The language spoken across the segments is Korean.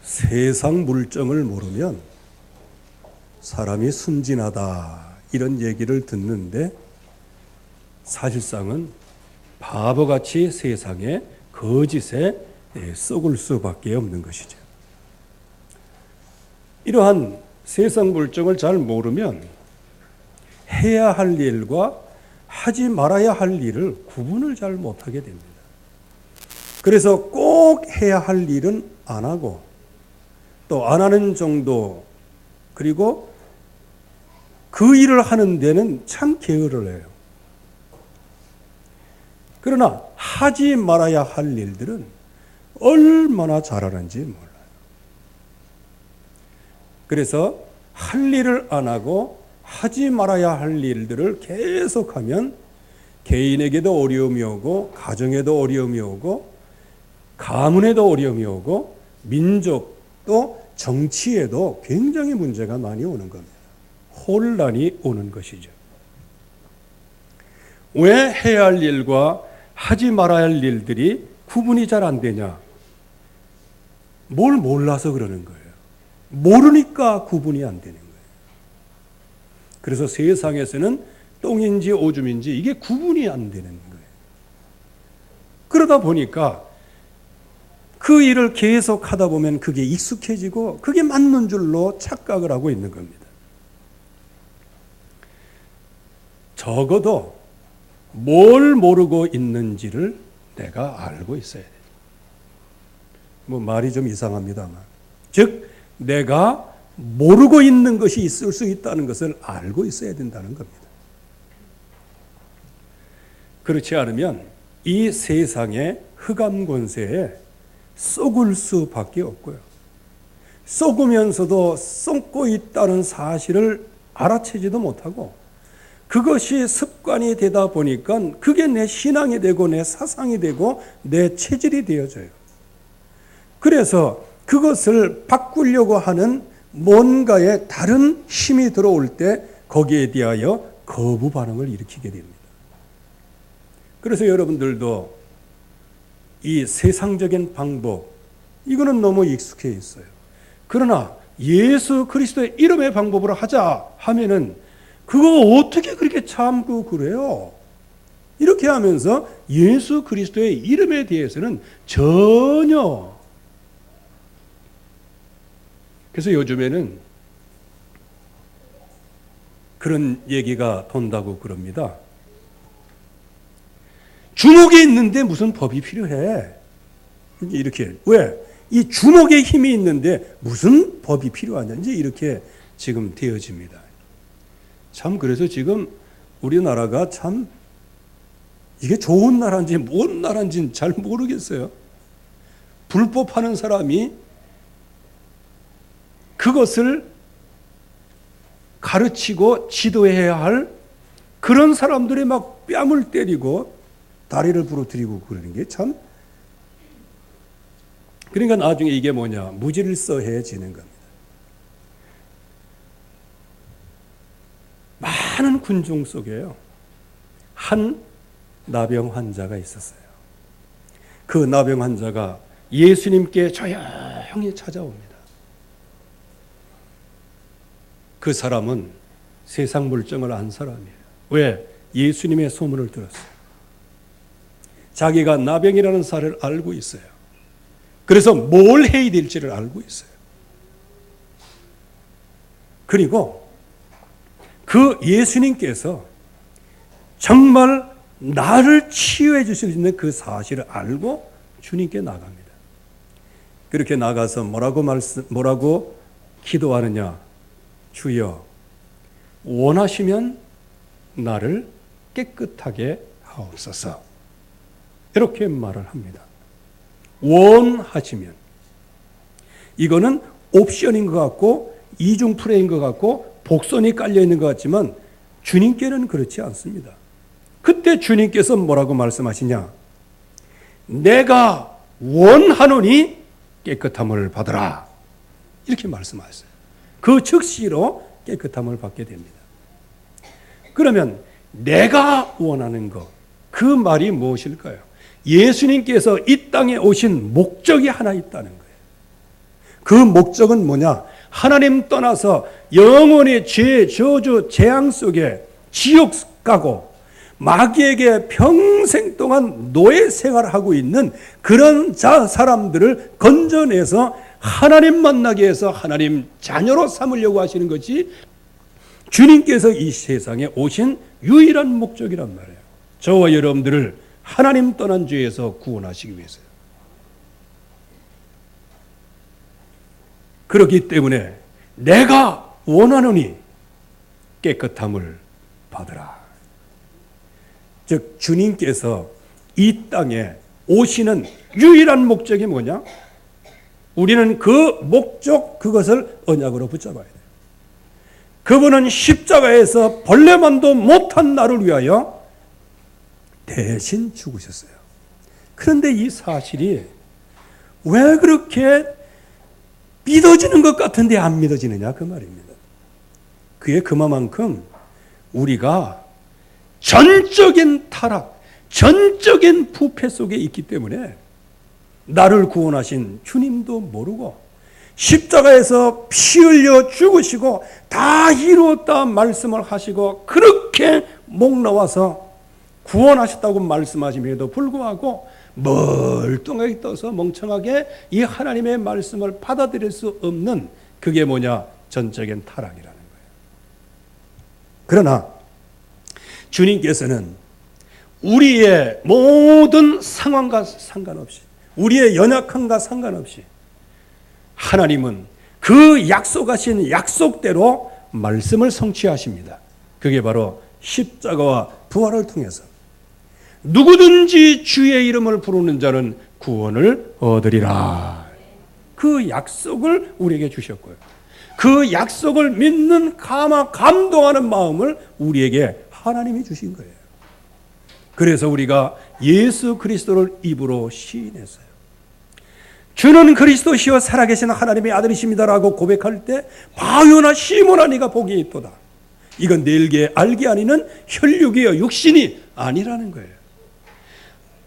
세상 물정을 모르면 사람이 순진하다 이런 얘기를 듣는데 사실상은 바보같이 세상의 거짓에 썩을 수밖에 없는 것이죠. 이러한 세상 물정을 잘 모르면 해야 할 일과 하지 말아야 할 일을 구분을 잘 못하게 됩니다. 그래서 꼭 해야 할 일은 안 하고 또 안 하는 정도, 그리고 그 일을 하는 데는 참 게으를 해요. 그러나 하지 말아야 할 일들은 얼마나 잘하는지 몰라요. 그래서 할 일을 안 하고 하지 말아야 할 일들을 계속하면 개인에게도 어려움이 오고 가정에도 어려움이 오고 가문에도 어려움이 오고 민족 또 정치에도 굉장히 문제가 많이 오는 겁니다. 혼란이 오는 것이죠. 왜 해야 할 일과 하지 말아야 할 일들이 구분이 잘 안 되냐? 뭘 몰라서 그러는 거예요. 모르니까 구분이 안 되는 거예요. 그래서 세상에서는 똥인지 오줌인지 이게 구분이 안 되는 거예요. 그러다 보니까 그 일을 계속 하다 보면 그게 익숙해지고 그게 맞는 줄로 착각을 하고 있는 겁니다. 적어도 뭘 모르고 있는지를 내가 알고 있어야 돼요. 뭐 말이 좀 이상합니다만, 즉 내가 모르고 있는 것이 있을 수 있다는 것을 알고 있어야 된다는 겁니다. 그렇지 않으면 이 세상의 흑암 권세에 속을 수밖에 없고요. 속으면서도 썩고 있다는 사실을 알아채지도 못하고 그것이 습관이 되다 보니까 그게 내 신앙이 되고 내 사상이 되고 내 체질이 되어져요. 그래서 그것을 바꾸려고 하는 뭔가의 다른 힘이 들어올 때 거기에 대하여 거부 반응을 일으키게 됩니다. 그래서 여러분들도 이 세상적인 방법, 이거는 너무 익숙해 있어요. 그러나 예수 그리스도의 이름의 방법으로 하자 하면은 그거 어떻게 그렇게 참고 그래요? 이렇게 하면서 예수 그리스도의 이름에 대해서는 전혀. 그래서 요즘에는 그런 얘기가 돈다고 그럽니다. 주먹이 있는데 무슨 법이 필요해? 이렇게. 왜? 이 주먹에 힘이 있는데 무슨 법이 필요하냐는지 이렇게 지금 되어집니다. 참 그래서 지금 우리나라가 참 이게 좋은 나라인지 뭔 나라인지 잘 모르겠어요. 불법하는 사람이 그것을 가르치고 지도해야 할 그런 사람들이 막 뺨을 때리고 다리를 부러뜨리고 그러는 게 참, 그러니까 나중에 이게 뭐냐, 무질서해지는 겁니다. 많은 군중 속에요, 한 나병 환자가 있었어요. 그 나병 환자가 예수님께 조용히 찾아옵니다. 그 사람은 세상 물정을 안 사람이에요. 왜? 예수님의 소문을 들었어요. 자기가 나병이라는 사실을 알고 있어요. 그래서 뭘 해야 될지를 알고 있어요. 그리고 그 예수님께서 정말 나를 치유해 주실 수 있는 그 사실을 알고 주님께 나갑니다. 그렇게 나가서 뭐라고 기도하느냐? 주여, 원하시면 나를 깨끗하게 하옵소서. 이렇게 말을 합니다. 원하시면. 이거는 옵션인 것 같고 이중 프레인 것 같고 복선이 깔려 있는 것 같지만 주님께는 그렇지 않습니다. 그때 주님께서 뭐라고 말씀하시냐? 내가 원하노니 깨끗함을 받으라. 이렇게 말씀하셨어요. 그 즉시로 깨끗함을 받게 됩니다. 그러면 내가 원하는 것, 그 말이 무엇일까요? 예수님께서 이 땅에 오신 목적이 하나 있다는 거예요. 그 목적은 뭐냐? 하나님 떠나서 영원히 죄, 저주, 재앙 속에 지옥 가고 마귀에게 평생 동안 노예 생활하고 있는 그런 사람들을 건져내서 하나님 만나게 해서 하나님 자녀로 삼으려고 하시는 것이 주님께서 이 세상에 오신 유일한 목적이란 말이에요. 저와 여러분들을 하나님 떠난 죄에서 구원하시기 위해서요. 그렇기 때문에 내가 원하노니 깨끗함을 받으라. 즉 주님께서 이 땅에 오시는 유일한 목적이 뭐냐? 우리는 그 목적, 그것을 언약으로 붙잡아야 돼요. 그분은 십자가에서 벌레만도 못한 나를 위하여 대신 죽으셨어요. 그런데 이 사실이 왜 그렇게 믿어지는 것 같은데 안 믿어지느냐 그 말입니다. 그게 그만큼 우리가 전적인 타락, 전적인 부패 속에 있기 때문에 나를 구원하신 주님도 모르고 십자가에서 피 흘려 죽으시고 다 이루었다 말씀을 하시고 그렇게 목 나와서 구원하셨다고 말씀하심에도 불구하고 멀뚱하게 떠서 멍청하게 이 하나님의 말씀을 받아들일 수 없는 그게 뭐냐? 전적인 타락이라는 거예요. 그러나 주님께서는 우리의 모든 상황과 상관없이 우리의 연약함과 상관없이 하나님은 그 약속하신 약속대로 말씀을 성취하십니다. 그게 바로 십자가와 부활을 통해서 누구든지 주의 이름을 부르는 자는 구원을 얻으리라. 그 약속을 우리에게 주셨고요. 그 약속을 믿는 감동하는 마음을 우리에게 하나님이 주신 거예요. 그래서 우리가 예수 그리스도를 입으로 시인했어요. 주는 그리스도시요 살아계신 하나님의 아들이십니다라고 고백할 때 바요나 시몬아 네가 복이 있도다. 이건 내게 알게 아니는 혈육이요 육신이 아니라는 거예요.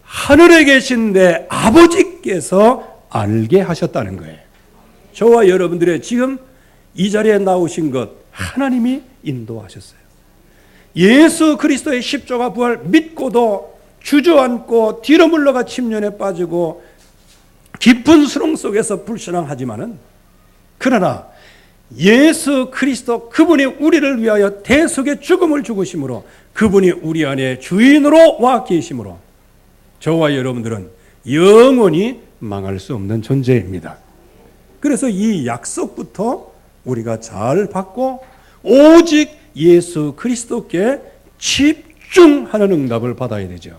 하늘에 계신 내 아버지께서 알게 하셨다는 거예요. 저와 여러분들의 지금 이 자리에 나오신 것 하나님이 인도하셨어요. 예수 그리스도의 십자가 부활 믿고도 주저앉고 뒤로 물러가 침륜에 빠지고 깊은 수렁 속에서 불신앙하지만은 그러나 예수 그리스도 그분이 우리를 위하여 대속의 죽음을 죽으심으로 그분이 우리 안에 주인으로 와 계심으로 저와 여러분들은 영원히 망할 수 없는 존재입니다. 그래서 이 약속부터 우리가 잘 받고 오직 예수 그리스도께 집중하는 응답을 받아야 되죠.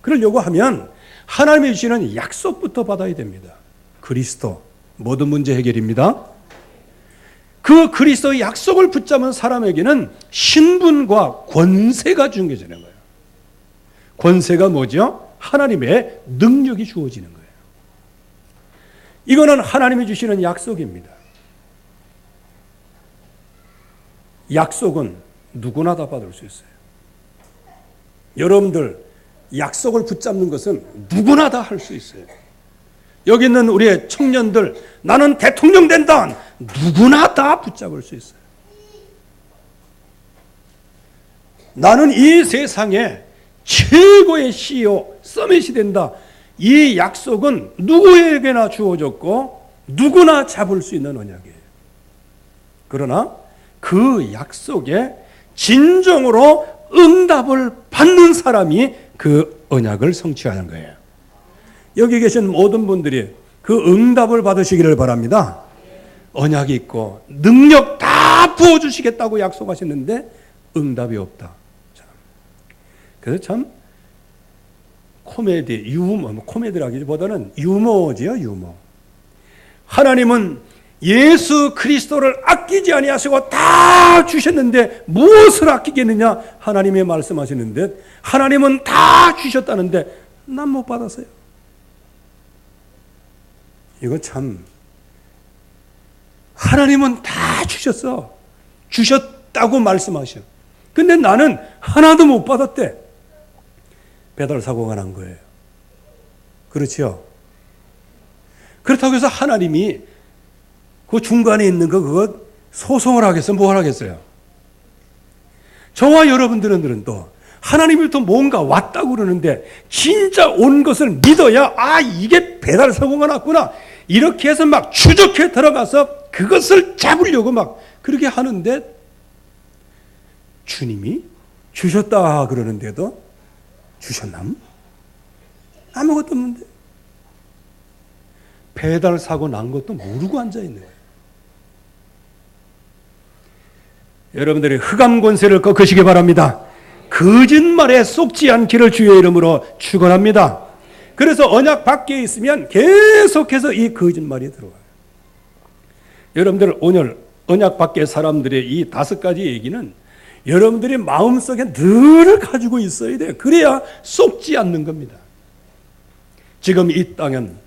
그러려고 하면 하나님이 주시는 약속부터 받아야 됩니다. 그리스도 모든 문제 해결입니다. 그 그리스도의 약속을 붙잡은 사람에게는 신분과 권세가 주어지는 거예요. 권세가 뭐죠? 하나님의 능력이 주어지는 거예요. 이거는 하나님이 주시는 약속입니다. 약속은 누구나 다 받을 수 있어요. 여러분들 약속을 붙잡는 것은 누구나 다 할 수 있어요. 여기 있는 우리의 청년들 나는 대통령 된다. 누구나 다 붙잡을 수 있어요. 나는 이 세상에 최고의 CEO, 서밋이 된다. 이 약속은 누구에게나 주어졌고 누구나 잡을 수 있는 언약이에요. 그러나 그 약속에 진정으로 응답을 받는 사람이 그 언약을 성취하는 거예요. 여기 계신 모든 분들이 그 응답을 받으시기를 바랍니다. 언약이 있고 능력 다 부어주시겠다고 약속하셨는데 응답이 없다. 그래서 참 코미디, 유머, 코미디라기보다는 유머지요, 유머. 하나님은 예수 그리스도를 아끼지 아니하시고 다 주셨는데 무엇을 아끼겠느냐? 하나님이 말씀하시는데 하나님은 다 주셨다는데 난 못 받았어요. 이거 참 하나님은 다 주셨어. 주셨다고 말씀하셔. 근데 나는 하나도 못 받았대. 배달 사고가 난 거예요. 그렇죠? 그렇다고 해서 하나님이 그 중간에 있는 그거 소송을 하겠어요? 뭘 하겠어요? 저와 여러분들은 또 하나님이 뭔가 왔다고 그러는데 진짜 온 것을 믿어야 이게 배달 사고가 났구나 이렇게 해서 막 추적해 들어가서 그것을 잡으려고 막 그렇게 하는데 주님이 주셨다 그러는데도 주셨나? 아무것도 없는데 배달 사고 난 것도 모르고 앉아 있는 거예요. 여러분들이 흑암 권세를 꺾으시기 바랍니다. 거짓말에 속지 않기를 주의 이름으로 축원합니다. 그래서 언약 밖에 있으면 계속해서 이 거짓말이 들어와요. 여러분들 오늘 언약 밖의 사람들의 이 5가지 얘기는 여러분들이 마음속에 늘 가지고 있어야 돼요. 그래야 속지 않는 겁니다. 지금 이 땅은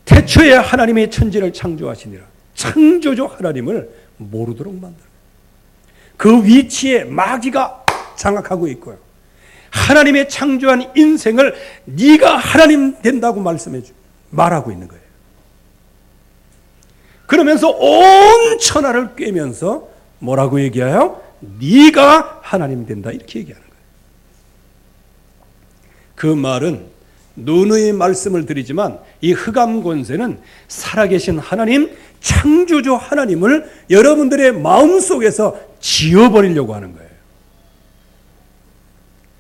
태초에 하나님의 천지를 창조하시니라 창조주 하나님을 모르도록 만들어요. 그 위치에 마귀가 장악하고 있고요. 하나님의 창조한 인생을 네가 하나님 된다고 말하고 있는 거예요. 그러면서 온 천하를 꿰면서 뭐라고 얘기해요? 네가 하나님 된다 이렇게 얘기하는 거예요. 그 말은 누누이 말씀을 드리지만 이 흑암 권세는 살아계신 하나님, 창조주 하나님을 여러분들의 마음속에서 지워버리려고 하는 거예요.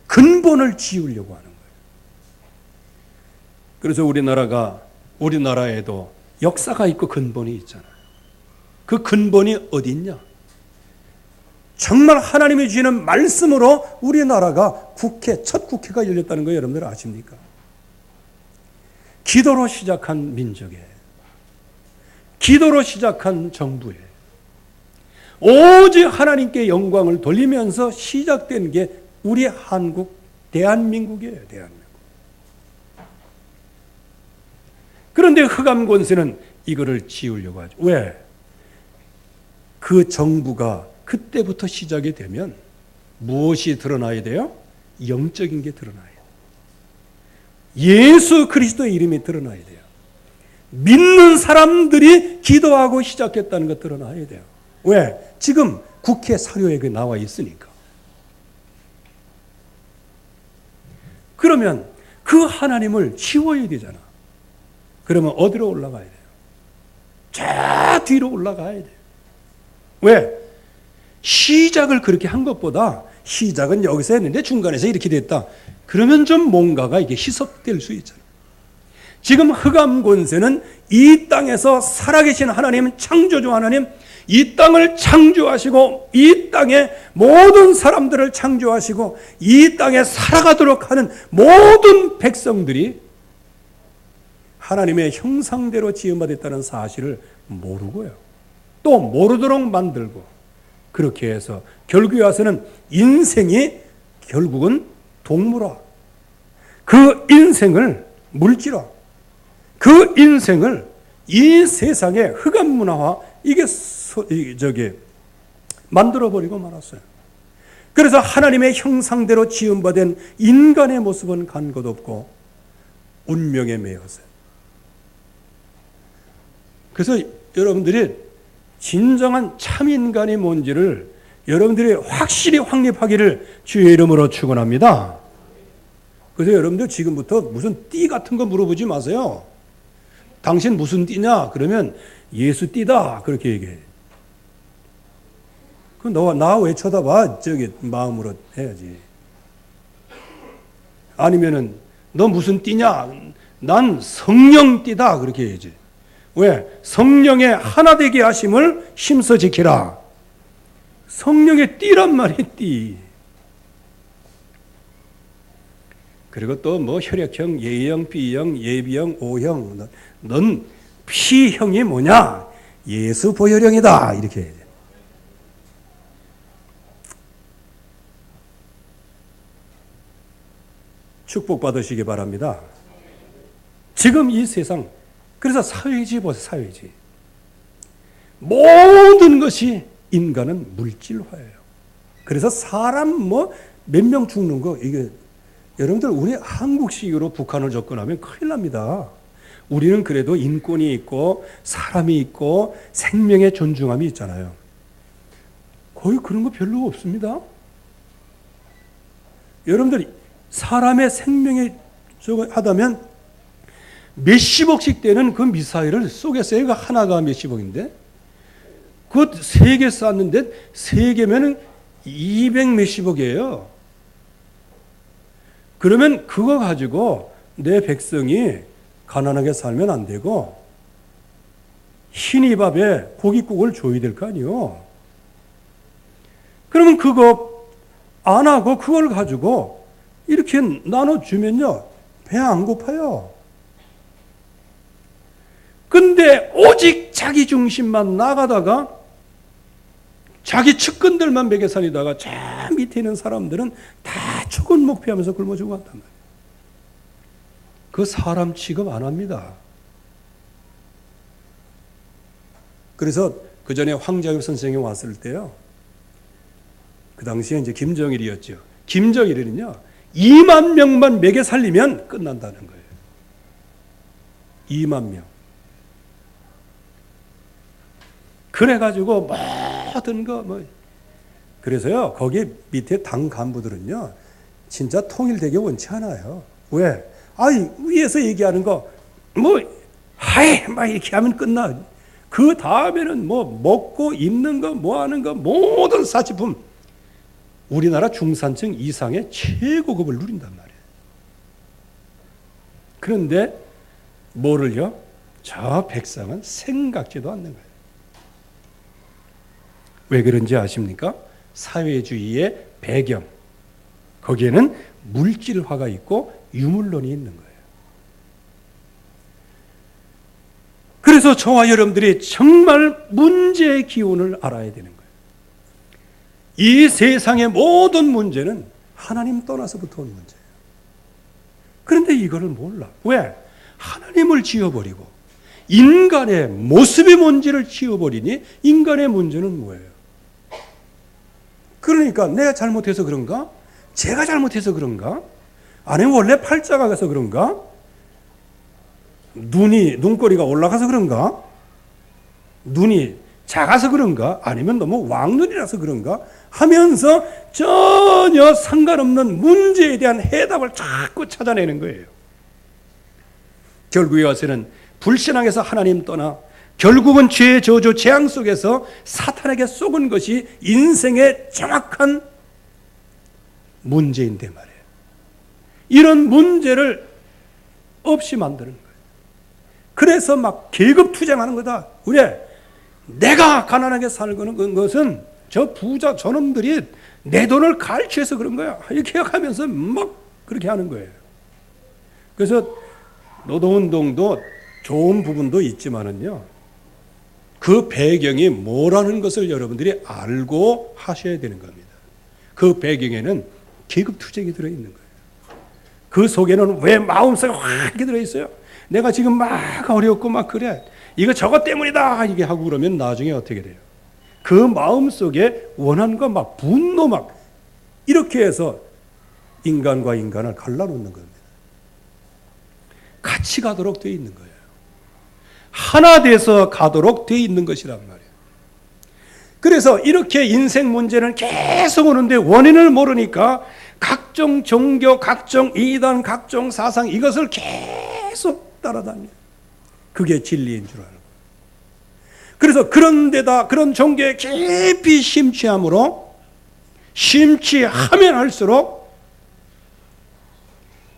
근본을 지우려고 하는 거예요. 그래서 우리나라에도 역사가 있고 근본이 있잖아요. 그 근본이 어디 있냐? 정말 하나님이 주시는 말씀으로 우리나라가 첫 국회가 열렸다는 거 여러분들 아십니까? 기도로 시작한 민족에, 기도로 시작한 정부에 오직 하나님께 영광을 돌리면서 시작된 게 우리 한국, 대한민국이에요. 대한민국. 그런데 흑암 권세는 이거를 지우려고 하죠. 왜? 그 정부가 그때부터 시작이 되면 무엇이 드러나야 돼요? 영적인 게 드러나야 돼요. 예수 그리스도의 이름이 드러나야 돼요. 믿는 사람들이 기도하고 시작했다는 것 드러나야 돼요. 왜? 지금 국회 사료에 나와 있으니까. 그러면 그 하나님을 지워야 되잖아. 그러면 어디로 올라가야 돼요? 저 뒤로 올라가야 돼요. 왜? 시작을 그렇게 한 것보다 시작은 여기서 했는데 중간에서 이렇게 됐다. 그러면 좀 뭔가가 이게 희석될 수 있잖아요. 지금 흑암 권세는 이 땅에서 살아계신 하나님, 창조주 하나님, 이 땅을 창조하시고 이 땅의 모든 사람들을 창조하시고 이 땅에 살아가도록 하는 모든 백성들이 하나님의 형상대로 지음받았다는 사실을 모르고요. 또 모르도록 만들고 그렇게 해서 결국에 와서는 인생이 결국은 동물화, 그 인생을 물질화, 그 인생을 이 세상의 흑암 문화화 이게 만들어버리고 말았어요. 그래서 하나님의 형상대로 지음받은 인간의 모습은 간 것 없고 운명에 매였어요. 그래서 여러분들이 진정한 참인간이 뭔지를 여러분들이 확실히 확립하기를 주의 이름으로 축원합니다. 그래서 여러분들 지금부터 무슨 띠 같은 거 물어보지 마세요. 당신 무슨 띠냐? 그러면 예수 띠다 그렇게 얘기해. 그럼 나 왜 쳐다봐? 저기 마음으로 해야지. 아니면은 너 무슨 띠냐? 난 성령 띠다 그렇게 해야지. 왜? 성령의 하나 되게 하심을 힘써 지키라. 성령의 띠란 말이에요. 띠. 그리고 또 뭐 혈액형, A형, B형, 예비형, O형. 넌 P형이 뭐냐? 예수 보혈형이다. 이렇게 해야 돼. 축복받으시기 바랍니다. 지금 이 세상, 그래서 사회주의 보세요. 사회주의. 모든 것이 인간은 물질화예요. 그래서 사람 몇 명 죽는 거 이게 여러분들 우리 한국식으로 북한을 접근하면 큰일 납니다. 우리는 그래도 인권이 있고 사람이 있고 생명의 존중함이 있잖아요. 거의 그런 거 별로 없습니다. 여러분들 사람의 생명에 저거 하다면 몇십억씩 되는 그 미사일을 쏘겠어요. 이거 하나가 몇십억인데 그 세 개 쐈는데 세 개면은 200 몇십억이에요. 그러면 그거 가지고 내 백성이 가난하게 살면 안 되고 흰이밥에 고깃국을 줘야 될 거 아니에요. 그러면 그거 안 하고 그걸 가지고 이렇게 나눠주면요 배 안 고파요. 근데 오직 자기 중심만 나가다가 자기 측근들만 먹여 살리다가 저 밑에 있는 사람들은 다 죽은 목표하면서 굶어 죽어간단 말이에요. 그 사람 취급 안 합니다. 그래서 그 전에 황자엽 선생이 왔을 때요. 그 당시에 이제 김정일이었죠. 김정일은요 2만 명만 먹여 살리면 끝난다는 거예요. 2만 명. 그래가지고 모든 거 뭐 그래서요 거기 밑에 당 간부들은요 진짜 통일되게 원치 않아요. 왜? 아이 위에서 얘기하는 거 뭐 하이 막 이렇게 하면 끝나. 그 다음에는 뭐 먹고 입는 거 뭐 하는 거 모든 사치품 우리나라 중산층 이상의 최고급을 누린단 말이에요. 그런데 뭐를요? 저 백성은 생각지도 않는 거예요. 왜 그런지 아십니까? 사회주의의 배경. 거기에는 물질화가 있고 유물론이 있는 거예요. 그래서 저와 여러분들이 정말 문제의 기운을 알아야 되는 거예요. 이 세상의 모든 문제는 하나님 떠나서부터 온 문제예요. 그런데 이거를 몰라. 왜? 하나님을 지어버리고 인간의 모습의 문제를 지어버리니 인간의 문제는 뭐예요? 그러니까 내가 잘못해서 그런가? 제가 잘못해서 그런가? 아니면 원래 팔자가 가서 그런가? 눈꼬리가 올라가서 그런가? 눈이 작아서 그런가? 아니면 너무 왕눈이라서 그런가? 하면서 전혀 상관없는 문제에 대한 해답을 자꾸 찾아내는 거예요. 결국에 와서는 불신앙에서 하나님 떠나 결국은 죄의 저주 재앙 속에서 사탄에게 속은 것이 인생의 정확한 문제인데 말이에요. 이런 문제를 없이 만드는 거예요. 그래서 막 계급투쟁하는 거다. 왜? 내가 가난하게 살는 것은 저 부자 저놈들이 내 돈을 갈취해서 그런 거야. 이렇게 하면서 막 그렇게 하는 거예요. 그래서 노동운동도 좋은 부분도 있지만은요. 그 배경이 뭐라는 것을 여러분들이 알고 하셔야 되는 겁니다. 그 배경에는 계급투쟁이 들어있는 거예요. 그 속에는 왜 마음속에 확 이렇게 들어있어요? 내가 지금 막 어렵고 막 그래. 이거 저것 때문이다. 이게 하고 그러면 나중에 어떻게 돼요? 그 마음속에 원한과 막 분노 막 이렇게 해서 인간과 인간을 갈라놓는 겁니다. 같이 가도록 되어 있는 거예요. 하나 돼서 가도록 되어 있는 것이란 말이에요. 그래서 이렇게 인생 문제는 계속 오는데 원인을 모르니까 각종 종교, 각종 이단, 각종 사상 이것을 계속 따라다녀요. 그게 진리인 줄 알고. 그래서 그런 데다 그런 종교에 깊이 심취함으로 심취하면 할수록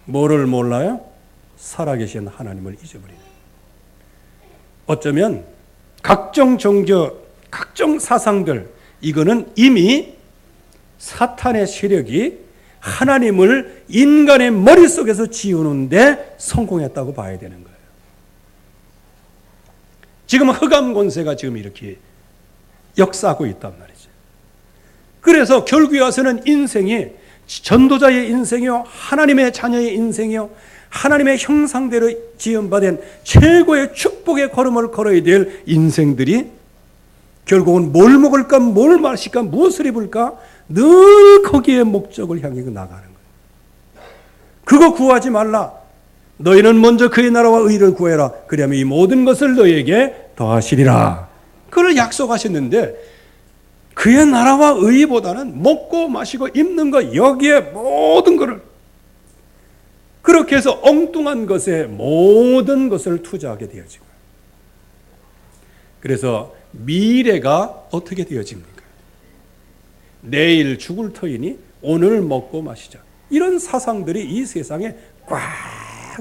뭐를 몰라요? 살아계신 하나님을 잊어버리는. 어쩌면 각종 종교, 각종 사상들 이거는 이미 사탄의 세력이 하나님을 인간의 머릿속에서 지우는데 성공했다고 봐야 되는 거예요. 지금 흑암 권세가 지금 이렇게 역사하고 있단 말이죠. 그래서 결국에 와서는 인생이 전도자의 인생이요, 하나님의 자녀의 인생이요, 하나님의 형상대로 지음받은 최고의 축복의 걸음을 걸어야 될 인생들이 결국은 뭘 먹을까, 뭘 마실까, 무엇을 입을까 늘 거기에 목적을 향해 나가는 거예요. 그거 구하지 말라. 너희는 먼저 그의 나라와 의를 구해라. 그리하면 이 모든 것을 너희에게 더하시리라. 그걸 약속하셨는데 그의 나라와 의보다는 먹고 마시고 입는 것, 여기에 모든 것을 그렇게 해서 엉뚱한 것에 모든 것을 투자하게 되어지고, 그래서 미래가 어떻게 되어집니까? 내일 죽을 터이니 오늘 먹고 마시자. 이런 사상들이 이 세상에 꽉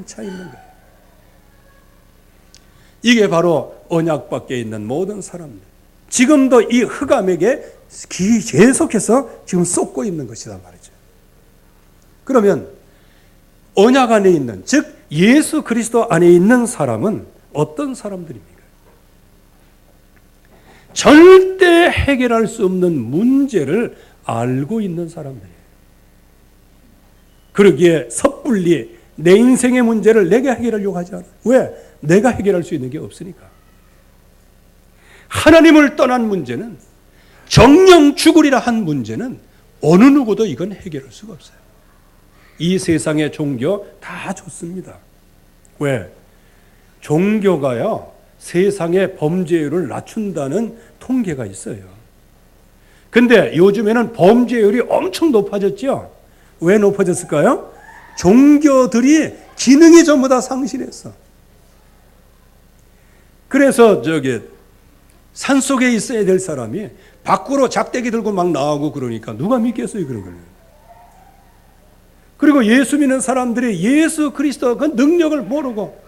차 있는 거예요. 이게 바로 언약 밖에 있는 모든 사람들, 지금도 이 흑암에게 계속해서 지금 쏟고 있는 것이다 말이죠. 그러면 언약 안에 있는, 즉 예수 그리스도 안에 있는 사람은 어떤 사람들입니까? 절대 해결할 수 없는 문제를 알고 있는 사람들이에요. 그러기에 섣불리 내 인생의 문제를 내가 해결하려고 하지 않아. 왜? 내가 해결할 수 있는 게 없으니까. 하나님을 떠난 문제는, 정령 죽으리라 한 문제는 어느 누구도 이건 해결할 수가 없어요. 이 세상의 종교 다 좋습니다. 왜? 종교가요, 세상의 범죄율을 낮춘다는 통계가 있어요. 근데 요즘에는 범죄율이 엄청 높아졌죠? 왜 높아졌을까요? 종교들이 기능이 전부 다 상실했어. 그래서 산속에 있어야 될 사람이 밖으로 작대기 들고 막 나오고 그러니까 누가 믿겠어요, 그런 걸. 그리고 예수 믿는 사람들이 예수 그리스도 그 능력을 모르고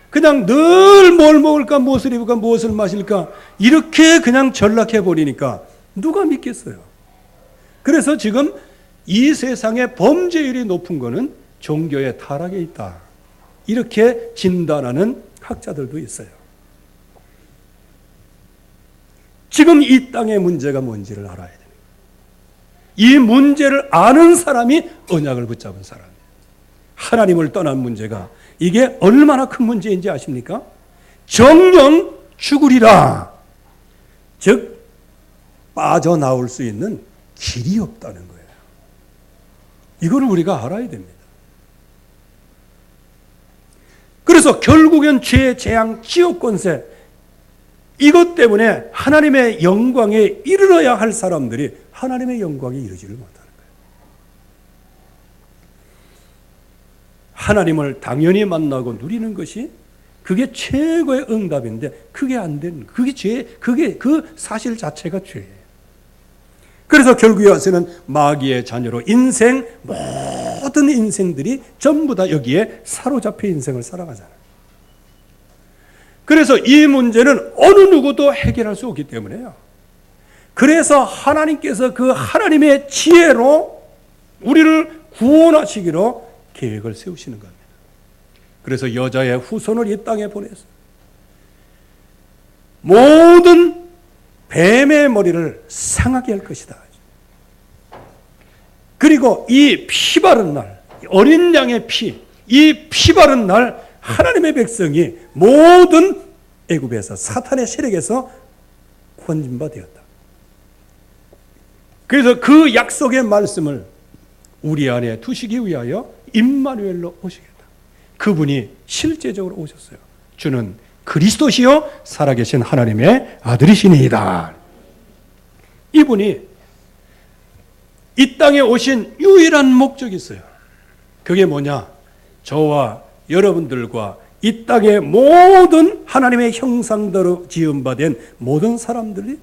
그냥 늘 뭘 먹을까, 무엇을 입을까, 무엇을 마실까 이렇게 그냥 전락해 버리니까 누가 믿겠어요. 그래서 지금 이 세상의 범죄율이 높은 거는 종교의 타락에 있다, 이렇게 진단하는 학자들도 있어요. 지금 이 땅의 문제가 뭔지를 알아야 됩니다. 이 문제를 아는 사람이 언약을 붙잡은 사람이에요. 하나님을 떠난 문제가 이게 얼마나 큰 문제인지 아십니까? 정령 죽으리라. 즉 빠져나올 수 있는 길이 없다는 거예요. 이거를 우리가 알아야 됩니다. 그래서 결국엔 죄, 재앙, 지옥 권세, 이것 때문에 하나님의 영광에 이르러야 할 사람들이 하나님의 영광에 이르지를 못하는 거예요. 하나님을 당연히 만나고 누리는 것이 그게 최고의 응답인데 그게 안 되는, 그게 죄, 그게 그 사실 자체가 죄예요. 그래서 결국에 와서는 마귀의 자녀로 모든 인생들이 전부 다 여기에 사로잡혀 인생을 살아가잖아요. 그래서 이 문제는 어느 누구도 해결할 수 없기 때문에요. 그래서 하나님께서 그 하나님의 지혜로 우리를 구원하시기로 계획을 세우시는 겁니다. 그래서 여자의 후손을 이 땅에 보내서 모든 뱀의 머리를 상하게 할 것이다. 그리고 이 피 바른 날, 어린 양의 피, 이 피 바른 날 하나님의 백성이 모든 애굽에서 사탄의 세력에서 건진바 되었다. 그래서 그 약속의 말씀을 우리 안에 두시기 위하여 임마누엘로 오시겠다. 그분이 실제적으로 오셨어요. 주는 그리스도시요 살아계신 하나님의 아들이시니이다. 이분이 이 땅에 오신 유일한 목적이 있어요. 그게 뭐냐? 저와 여러분들과 이 땅의 모든 하나님의 형상대로 지음받은 모든 사람들이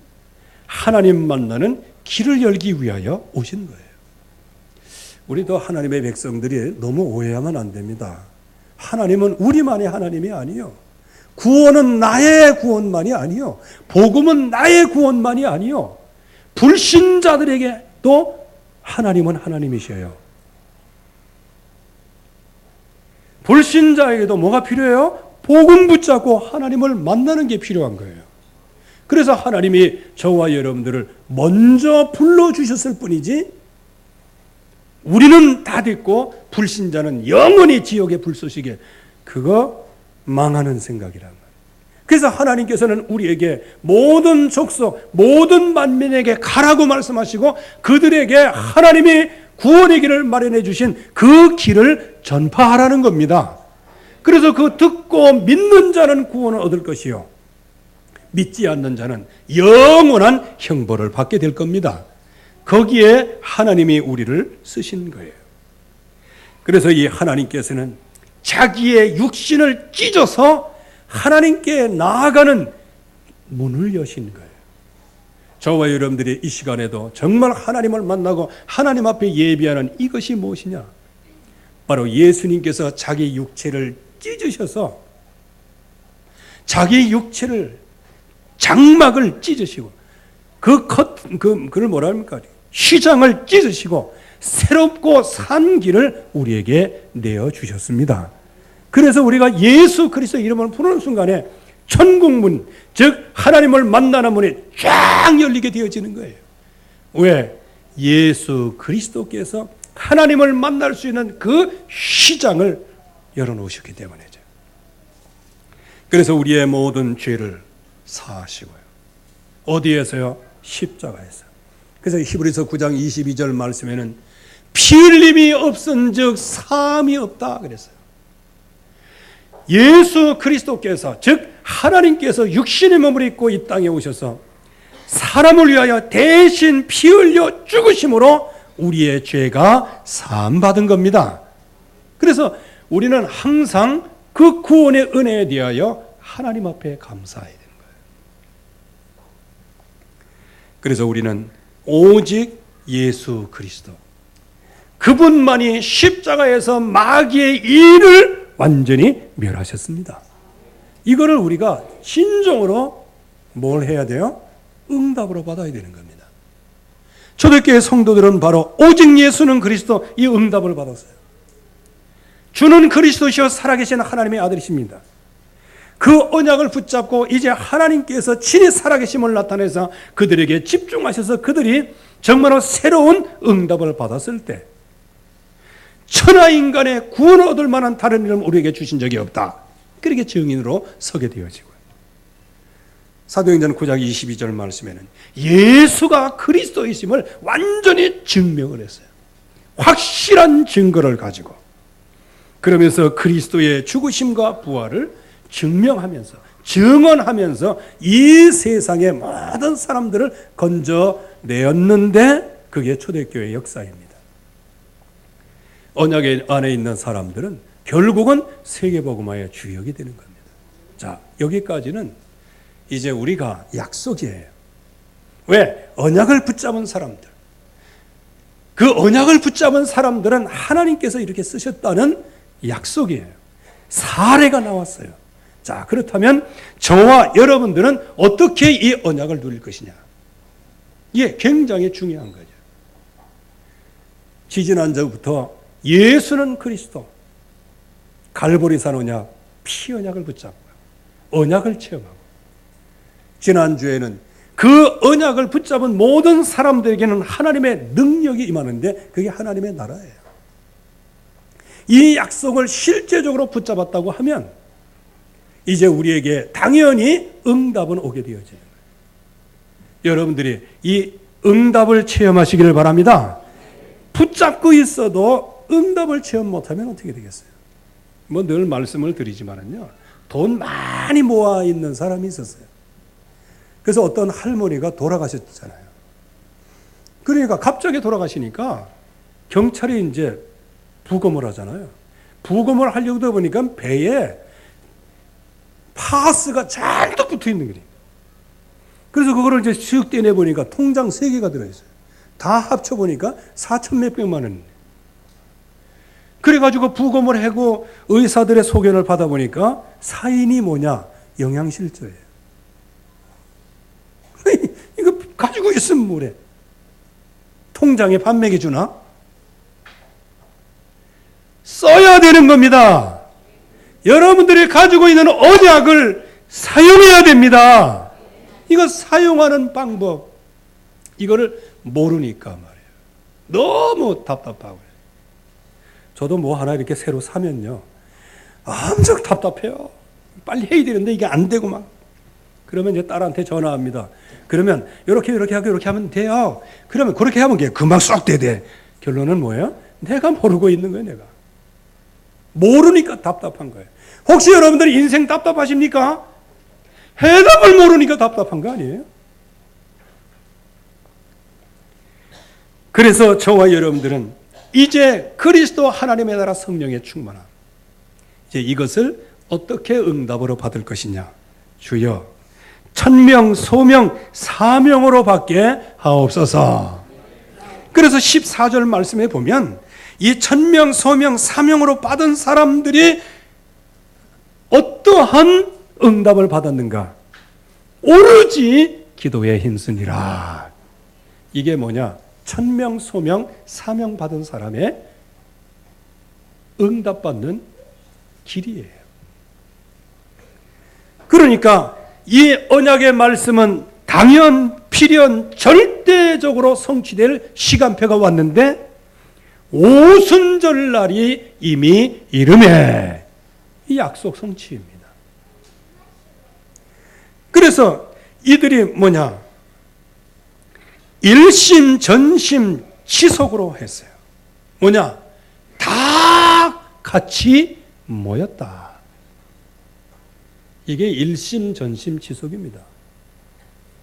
하나님 만나는 길을 열기 위하여 오신 거예요. 우리도 하나님의 백성들이 너무 오해하면 안 됩니다. 하나님은 우리만의 하나님이 아니요. 구원은 나의 구원만이 아니요. 복음은 나의 구원만이 아니요. 불신자들에게도 하나님은 하나님이셔요. 불신자에게도 뭐가 필요해요? 복음 붙잡고 하나님을 만나는 게 필요한 거예요. 그래서 하나님이 저와 여러분들을 먼저 불러주셨을 뿐이지 우리는 다 됐고 불신자는 영원히 지옥의 불쏘시개, 그거 망하는 생각이란 말이에요. 그래서 하나님께서는 우리에게 모든 족속, 모든 만민에게 가라고 말씀하시고 그들에게 하나님이 구원의 길을 마련해 주신 그 길을 전파하라는 겁니다. 그래서 그 듣고 믿는 자는 구원을 얻을 것이요, 믿지 않는 자는 영원한 형벌을 받게 될 겁니다. 거기에 하나님이 우리를 쓰신 거예요. 그래서 이 하나님께서는 자기의 육신을 찢어서 하나님께 나아가는 문을 여신 거예요. 저와 여러분들이 이 시간에도 정말 하나님을 만나고 하나님 앞에 예비하는 이것이 무엇이냐? 바로 예수님께서 자기 육체를 찢으셔서 자기 육체를, 장막을 찢으시고 그걸 뭐라 합니까? 휘장을 찢으시고 새롭고 산 길을 우리에게 내어주셨습니다. 그래서 우리가 예수 그리스도 이름을 부르는 순간에 천국문, 즉 하나님을 만나는 문이 쫙 열리게 되어지는 거예요. 왜? 예수 그리스도께서 하나님을 만날 수 있는 그 휘장을 열어놓으셨기 때문이죠. 그래서 우리의 모든 죄를 사하시고요. 어디에서요? 십자가에서. 그래서 히브리서 9장 22절 말씀에는 피 흘림이 없은즉 사함이 없다 그랬어요. 예수 그리스도께서, 즉 하나님께서 육신의 몸을 입고 이 땅에 오셔서 사람을 위하여 대신 피 흘려 죽으심으로 우리의 죄가 사함받은 겁니다. 그래서 우리는 항상 그 구원의 은혜에 대하여 하나님 앞에 감사해야 되는 거예요. 그래서 우리는 오직 예수 그리스도, 그분만이 십자가에서 마귀의 일을 완전히 멸하셨습니다. 이거를 우리가 진정으로 뭘 해야 돼요? 응답으로 받아야 되는 겁니다. 초대교회 성도들은 바로 오직 예수는 그리스도, 이 응답을 받았어요. 주는 그리스도시요 살아계신 하나님의 아들이십니다. 그 언약을 붙잡고 이제 하나님께서 친히 살아계심을 나타내서 그들에게 집중하셔서 그들이 정말로 새로운 응답을 받았을 때 천하인간의 구원을 얻을 만한 다른 이름 우리에게 주신 적이 없다. 그렇게 증인으로 서게 되어지고요. 사도행전 9장 22절 말씀에는 예수가 그리스도이심을 완전히 증명을 했어요. 확실한 증거를 가지고. 그러면서 그리스도의 죽으심과 부활을 증명하면서, 증언하면서 이 세상의 모든 사람들을 건져내었는데 그게 초대교회의 역사입니다. 언약 안에 있는 사람들은 결국은 세계복음화의 주역이 되는 겁니다. 자, 여기까지는 이제 우리가 약속이에요. 왜? 언약을 붙잡은 사람들. 그 언약을 붙잡은 사람들은 하나님께서 이렇게 쓰셨다는 약속이에요. 사례가 나왔어요. 자, 그렇다면 저와 여러분들은 어떻게 이 언약을 누릴 것이냐? 이게 굉장히 중요한 거죠. 지지난주부터 예수는 그리스도, 갈보리산 언약, 피 언약을 붙잡고요. 언약을 체험하고, 지난주에는 그 언약을 붙잡은 모든 사람들에게는 하나님의 능력이 임하는데 그게 하나님의 나라예요. 이 약속을 실제적으로 붙잡았다고 하면 이제 우리에게 당연히 응답은 오게 되어지는 거예요. 여러분들이 이 응답을 체험하시기를 바랍니다. 붙잡고 있어도 응답을 체험 못하면 어떻게 되겠어요? 뭐 늘 말씀을 드리지만은요, 돈 많이 모아 있는 사람이 있었어요. 그래서 어떤 할머니가 돌아가셨잖아요. 그러니까 갑자기 돌아가시니까 경찰이 이제 부검을 하잖아요. 부검을 하려고 보니까 배에 파스가 잔뜩 붙어 있는 거예요. 그래서 그거를 이제 쓱 떼내 보니까 통장 3개가 들어있어요. 다 합쳐 보니까 4천 몇백만 원. 그래가지고 부검을 하고 의사들의 소견을 받아보니까 사인이 뭐냐? 영양실조예요. 이거 가지고 있으면 뭐래? 통장에 밥 먹여주나? 써야 되는 겁니다. 여러분들이 가지고 있는 언약을 사용해야 됩니다. 이거 사용하는 방법, 이거를 모르니까 말이에요. 너무 답답하고요. 저도 뭐 하나 이렇게 새로 사면요, 엄청 답답해요. 빨리 해야 되는데 이게 안 되고 막. 그러면 이제 딸한테 전화합니다. 그러면 이렇게 하고 이렇게 하면 돼요. 그러면 그렇게 하면 금방 쏙 돼. 결론은 뭐예요? 내가 모르고 있는 거예요, 내가. 모르니까 답답한 거예요. 혹시 여러분들이 인생 답답하십니까? 해답을 모르니까 답답한 거 아니에요? 그래서 저와 여러분들은 이제 그리스도 하나님의 나라 성령의 충만함, 이제 이것을 어떻게 응답으로 받을 것이냐. 주여, 천명, 소명, 사명으로 받게 하옵소서. 그래서 14절 말씀에 보면 이 천명, 소명, 사명으로 받은 사람들이 어떠한 응답을 받았는가? 오로지 기도에 힘쓰니라. 이게 뭐냐? 천명, 소명, 사명 받은 사람의 응답받는 길이에요. 그러니까 이 언약의 말씀은 당연, 필연, 절대적으로 성취될 시간표가 왔는데 오순절 날이 이미 이름에 이 약속 성취입니다. 그래서 이들이 뭐냐? 일심, 전심, 치속으로 했어요. 뭐냐? 다 같이 모였다. 이게 일심, 전심, 치속입니다.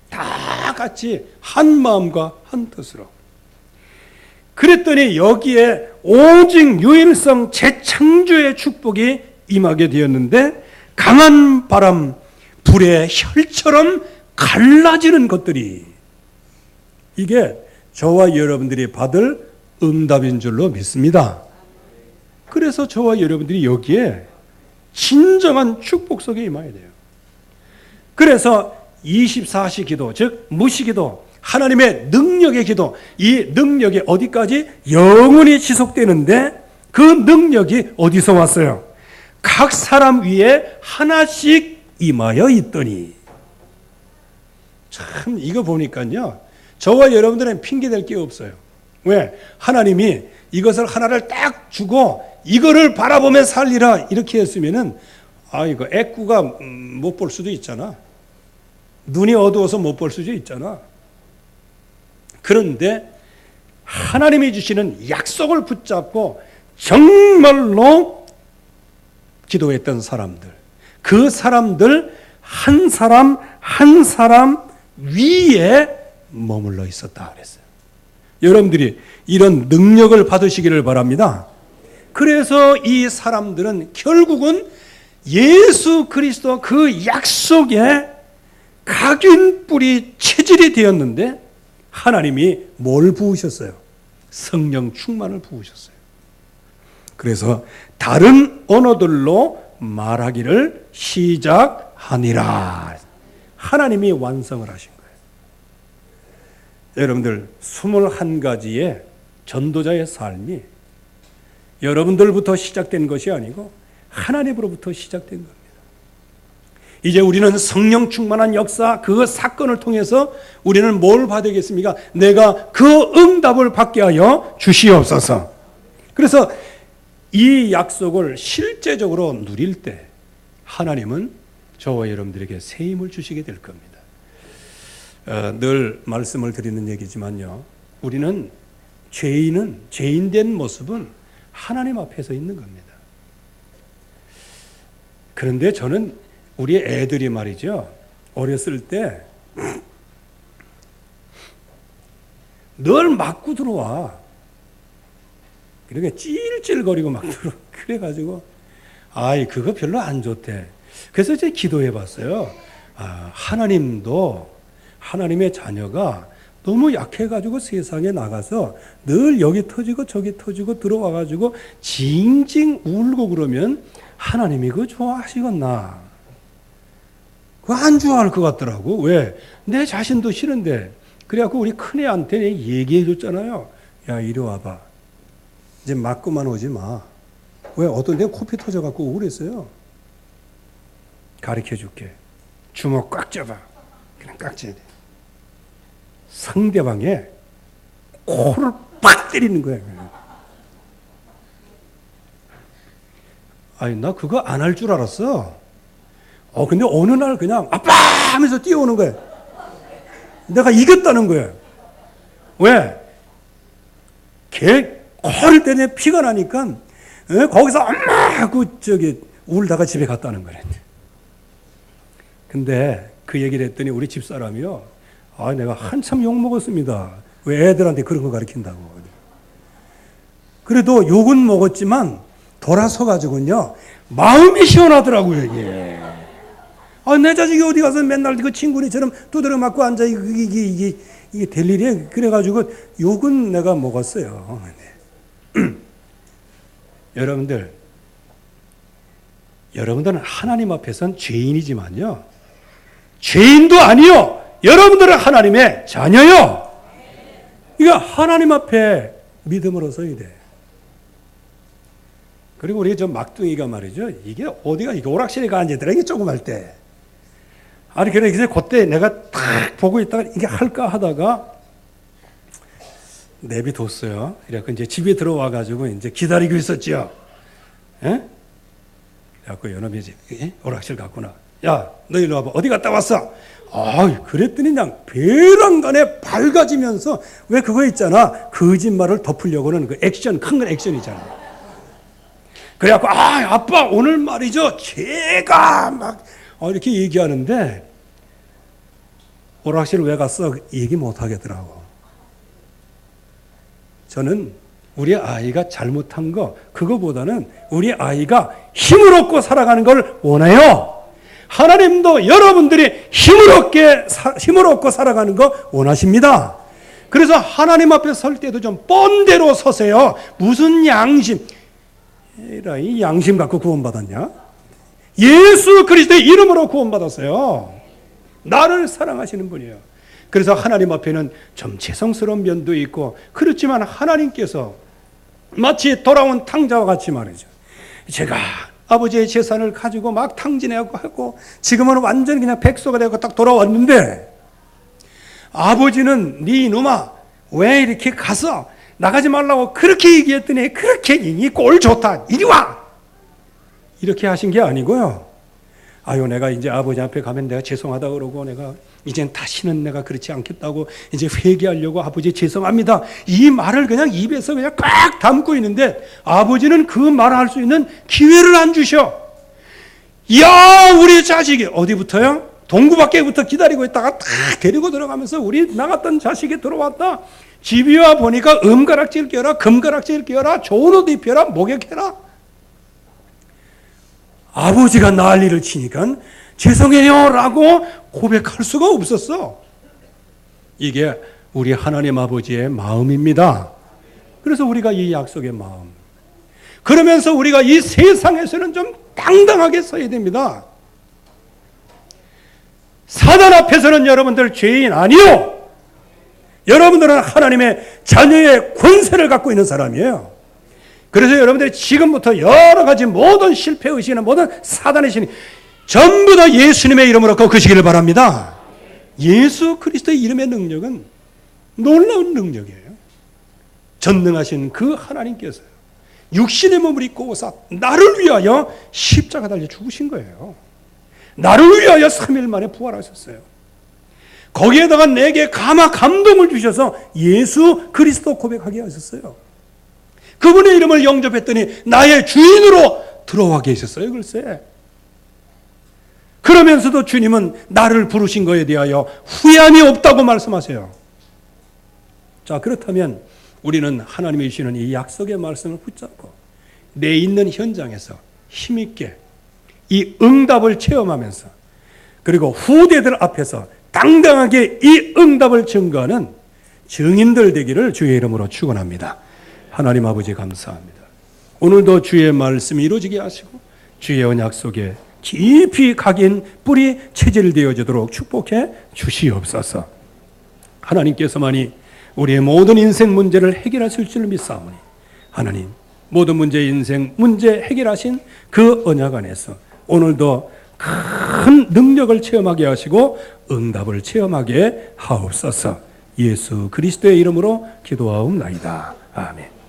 다 같이 한 마음과 한 뜻으로. 그랬더니 여기에 오직 유일성 재창조의 축복이 임하게 되었는데 강한 바람, 불의 혈처럼 갈라지는 것들이, 이게 저와 여러분들이 받을 응답인 줄로 믿습니다. 그래서 저와 여러분들이 여기에 진정한 축복 속에 임해야 돼요. 그래서 24시 기도, 즉 무시기도, 하나님의 능력의 기도, 이 능력이 어디까지? 영원히 지속되는데 그 능력이 어디서 왔어요? 각 사람 위에 하나씩 임하여 있더니. 참 이거 보니까요, 저와 여러분들은 핑계댈 게 없어요. 왜? 하나님이 이것을 하나를 딱 주고 이거를 바라보며 살리라 이렇게 했으면은 이거 애꾸가 못 볼 수도 있잖아. 눈이 어두워서 못 볼 수도 있잖아. 그런데 하나님이 주시는 약속을 붙잡고 정말로 기도했던 사람들, 그 사람들 한 사람 한 사람 위에 머물러 있었다 그랬어요. 여러분들이 이런 능력을 받으시기를 바랍니다. 그래서 이 사람들은 결국은 예수 그리스도 그 약속에 각인 뿌리 체질이 되었는데 하나님이 뭘 부으셨어요? 성령 충만을 부으셨어요. 그래서 다른 언어들로 말하기를 시작하니라. 하나님이 완성을 하신 거예요. 여러분들 21가지의 전도자의 삶이 여러분들부터 시작된 것이 아니고 하나님으로부터 시작된 겁니다. 이제 우리는 성령 충만한 역사, 그 사건을 통해서 우리는 뭘 받겠습니까? 내가 그 응답을 받게 하여 주시옵소서. 그래서 이 약속을 실제적으로 누릴 때 하나님은 저와 여러분들에게 새 힘을 주시게 될 겁니다. 늘 말씀을 드리는 얘기지만요, 우리는 죄인된 모습은 하나님 앞에서 있는 겁니다. 그런데 저는 우리 애들이 말이죠, 어렸을 때 늘 맞고 들어와. 이렇게 찔찔거리고 막 들어. 그래가지고 그거 별로 안 좋대. 그래서 이제 기도해 봤어요. 하나님도 하나님의 자녀가 너무 약해가지고 세상에 나가서 늘 여기 터지고 저기 터지고 들어와가지고 징징 울고 그러면 하나님이 그거 좋아하시겠나? 그거 안 좋아할 것 같더라고. 왜? 내 자신도 싫은데. 그래갖고 우리 큰애한테 얘기해 줬잖아요. 야, 이리 와봐. 이제 맞고만 오지 마. 왜? 어떤 데 코피 터져갖고 우울했어요. 가르쳐 줄게. 주먹 꽉 잡아. 그냥 꽉 쥐어야 돼. 상대방의 코를 팍 때리는 거야. 나 그거 안 할 줄 알았어. 근데 어느 날 그냥 아빠 하면서 뛰어오는 거야. 내가 이겼다는 거야. 왜? 개 코를 때리며 피가 나니까 거기서 엄마 하고 울다가 집에 갔다는 거래. 근데 그 얘기를 했더니 우리 집사람이요, 내가 한참 욕 먹었습니다. 왜 애들한테 그런 거 가르친다고. 그래도 욕은 먹었지만 돌아서 가지고는요 마음이 시원하더라고요. 이게 내 자식이 어디 가서 맨날 그 친구니처럼 두드려 맞고 앉아 이게 될 일이에요. 그래가지고 욕은 내가 먹었어요. 여러분들은 하나님 앞에서는 죄인이지만요, 죄인도 아니요, 여러분들은 하나님의 자녀요. 그러니까 하나님 앞에 믿음으로 서야 돼. 그리고 우리 저 막둥이가 말이죠, 이게 어디가 이게 오락실에 앉아있더라, 이게 조금 할 때. 그래서 그때 내가 딱 보고 있다가 이게 할까 하다가 내비뒀어요. 그래갖고 이제 집에 들어와가지고 이제 기다리고 있었죠. 그래갖고 연합이 오락실 갔구나. 야, 너 일로 와봐. 어디 갔다 왔어? 그랬더니 그냥 배란간에 밝아지면서, 왜 그거 있잖아, 거짓말을 덮으려고는 그 액션, 큰 건 액션이잖아. 그래갖고 아빠 오늘 말이죠, 제가 막 이렇게 얘기하는데 오락실 왜 갔어? 얘기 못 하겠더라고. 저는 우리 아이가 잘못한 거, 그거보다는 우리 아이가 힘을 얻고 살아가는 걸 원해요. 하나님도 여러분들이 힘을 얻고 살아가는 거 원하십니다. 그래서 하나님 앞에 설 때도 좀 뻔대로 서세요. 무슨 양심, 이 양심 갖고 구원받았냐? 예수 그리스도의 이름으로 구원받았어요. 나를 사랑하시는 분이에요. 그래서 하나님 앞에는 좀 죄송스러운 면도 있고, 그렇지만 하나님께서 마치 돌아온 탕자와 같이 말이죠, 제가 아버지의 재산을 가지고 막 탕진하고 하고 지금은 완전히 그냥 백소가 되고 딱 돌아왔는데, 아버지는 네 이놈아 왜 이렇게 가서 나가지 말라고 그렇게 얘기했더니 그렇게 이 꼴 좋다, 이리 와, 이렇게 하신 게 아니고요, 내가 이제 아버지 앞에 가면 내가 죄송하다 그러고, 내가 이젠 다시는 내가 그렇지 않겠다고 이제 회개하려고, 아버지 죄송합니다, 이 말을 그냥 입에서 그냥 꽉 담고 있는데, 아버지는 그 말을 할 수 있는 기회를 안 주셔. 야, 우리 자식이 어디부터요? 동구밖에부터 기다리고 있다가 다 데리고 들어가면서 우리 나갔던 자식이 들어왔다. 집에 와 보니까 음가락질 껴라, 금가락질 껴라, 좋은 옷 입혀라, 목욕해라. 아버지가 난리를 치니까 죄송해요 라고 고백할 수가 없었어. 이게 우리 하나님 아버지의 마음입니다. 그래서 우리가 이 약속의 마음, 그러면서 우리가 이 세상에서는 좀 당당하게 서야 됩니다. 사단 앞에서는 여러분들 죄인 아니요, 여러분들은 하나님의 자녀의 권세를 갖고 있는 사람이에요. 그래서 여러분들이 지금부터 여러 가지 모든 실패의식이나 모든 사단의 신이 전부 다 예수님의 이름으로 꺾으시기를 바랍니다. 예수 그리스도의 이름의 능력은 놀라운 능력이에요. 전능하신 그 하나님께서 육신의 몸을 입고 오사 나를 위하여 십자가 달려 죽으신 거예요. 나를 위하여 3일 만에 부활하셨어요. 거기에다가 내게 감동을 주셔서 예수 그리스도 고백하게 하셨어요. 그분의 이름을 영접했더니 나의 주인으로 들어와 계셨어요. 글쎄. 그러면서도 주님은 나를 부르신 것에 대하여 후회함이 없다고 말씀하세요. 자, 그렇다면 우리는 하나님이 주시는 이 약속의 말씀을 붙잡고 내 있는 현장에서 힘있게 이 응답을 체험하면서, 그리고 후대들 앞에서 당당하게 이 응답을 증거하는 증인들 되기를 주의 이름으로 축원합니다. 하나님 아버지 감사합니다. 오늘도 주의 말씀이 이루어지게 하시고 주의 언약 속에 깊이 각인 뿌리 체질되어지도록 축복해 주시옵소서. 하나님께서만이 우리의 모든 인생 문제를 해결하실 줄 믿사오니, 하나님 모든 문제, 인생 문제 해결하신 그 언약 안에서 오늘도 큰 능력을 체험하게 하시고 응답을 체험하게 하옵소서. 예수 그리스도의 이름으로 기도하옵나이다. 아멘.